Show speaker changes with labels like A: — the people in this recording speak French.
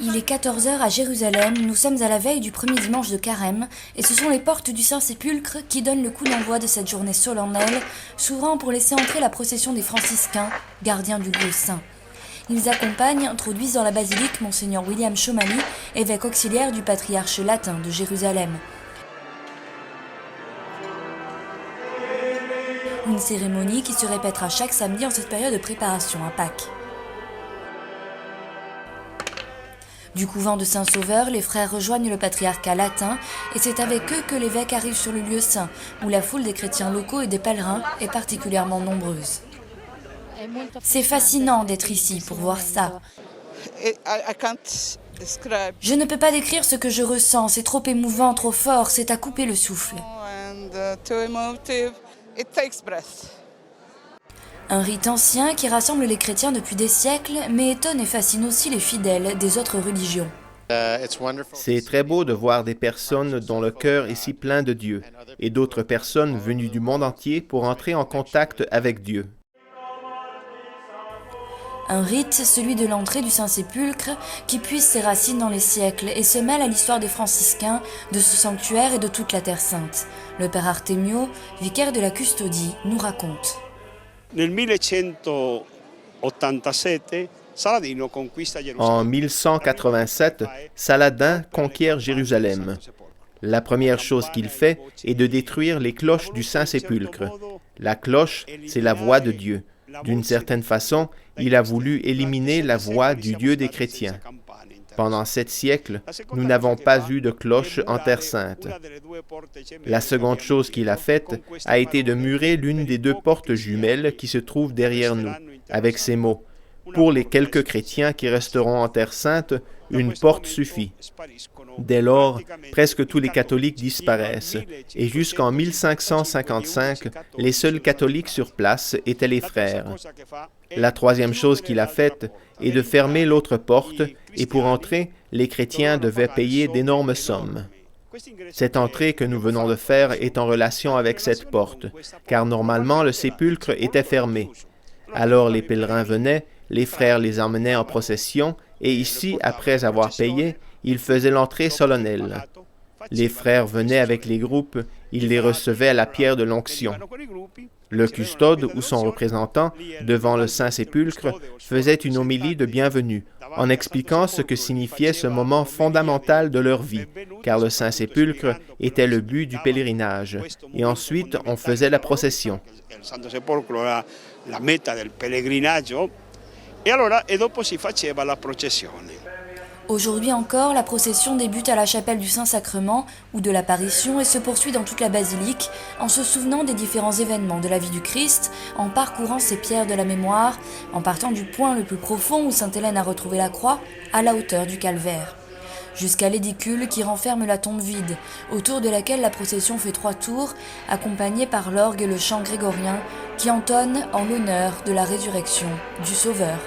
A: Il est 14 heures à Jérusalem, nous sommes à la veille du premier dimanche de Carême, et ce sont les portes du Saint-Sépulcre qui donnent le coup d'envoi de cette journée solennelle, s'ouvrant pour laisser entrer la procession des franciscains, gardiens du lieu saint. Ils accompagnent, introduisent dans la basilique Monseigneur William Chomany, évêque auxiliaire du patriarche latin de Jérusalem. Une cérémonie qui se répétera chaque samedi en cette période de préparation à Pâques. Du couvent de Saint-Sauveur, les frères rejoignent le patriarcat latin et c'est avec eux que l'évêque arrive sur le lieu saint, où la foule des chrétiens locaux et des pèlerins est particulièrement nombreuse. C'est fascinant d'être ici pour voir ça. Je ne peux pas décrire ce que je ressens, c'est trop émouvant, trop fort, c'est à couper le souffle. Un rite ancien qui rassemble les chrétiens depuis des siècles, mais étonne et fascine aussi les fidèles des autres religions.
B: C'est très beau de voir des personnes dont le cœur est si plein de Dieu, et d'autres personnes venues du monde entier pour entrer en contact avec Dieu.
A: Un rite, celui de l'entrée du Saint-Sépulcre, qui puise ses racines dans les siècles et se mêle à l'histoire des franciscains, de ce sanctuaire et de toute la Terre Sainte. Le père Artemio, vicaire de la Custodie, nous raconte.
B: En 1187, Saladin conquiert Jérusalem. La première chose qu'il fait est de détruire les cloches du Saint-Sépulcre. La cloche, c'est la voix de Dieu. D'une certaine façon, il a voulu éliminer la voix du Dieu des chrétiens. Pendant 7 siècles, nous n'avons pas eu de cloche en Terre Sainte. La seconde chose qu'il a faite a été de murer l'une des 2 portes jumelles qui se trouvent derrière nous, avec ces mots « Pour les quelques chrétiens qui resteront en Terre Sainte, une porte suffit ». Dès lors, presque tous les catholiques disparaissent, et jusqu'en 1555, les seuls catholiques sur place étaient les frères. La troisième chose qu'il a faite est de fermer l'autre porte, et pour entrer, les chrétiens devaient payer d'énormes sommes. Cette entrée que nous venons de faire est en relation avec cette porte, car normalement le sépulcre était fermé. Alors les pèlerins venaient, les frères les emmenaient en procession, et ici, après avoir payé, ils faisaient l'entrée solennelle. Les frères venaient avec les groupes, ils les recevaient à la pierre de l'onction. Le custode ou son représentant, devant le Saint-Sépulcre, faisait une homélie de bienvenue, en expliquant ce que signifiait ce moment fondamental de leur vie, car le Saint-Sépulcre était le but du pèlerinage, et ensuite on faisait la procession.
A: Aujourd'hui encore, la procession débute à la chapelle du Saint-Sacrement ou de l'Apparition et se poursuit dans toute la basilique en se souvenant des différents événements de la vie du Christ, en parcourant ces pierres de la mémoire, en partant du point le plus profond où Sainte Hélène a retrouvé la croix, à la hauteur du calvaire. Jusqu'à l'édicule qui renferme la tombe vide, autour de laquelle la procession fait 3 tours, accompagnée par l'orgue et le chant grégorien qui entonnent en l'honneur de la résurrection du Sauveur.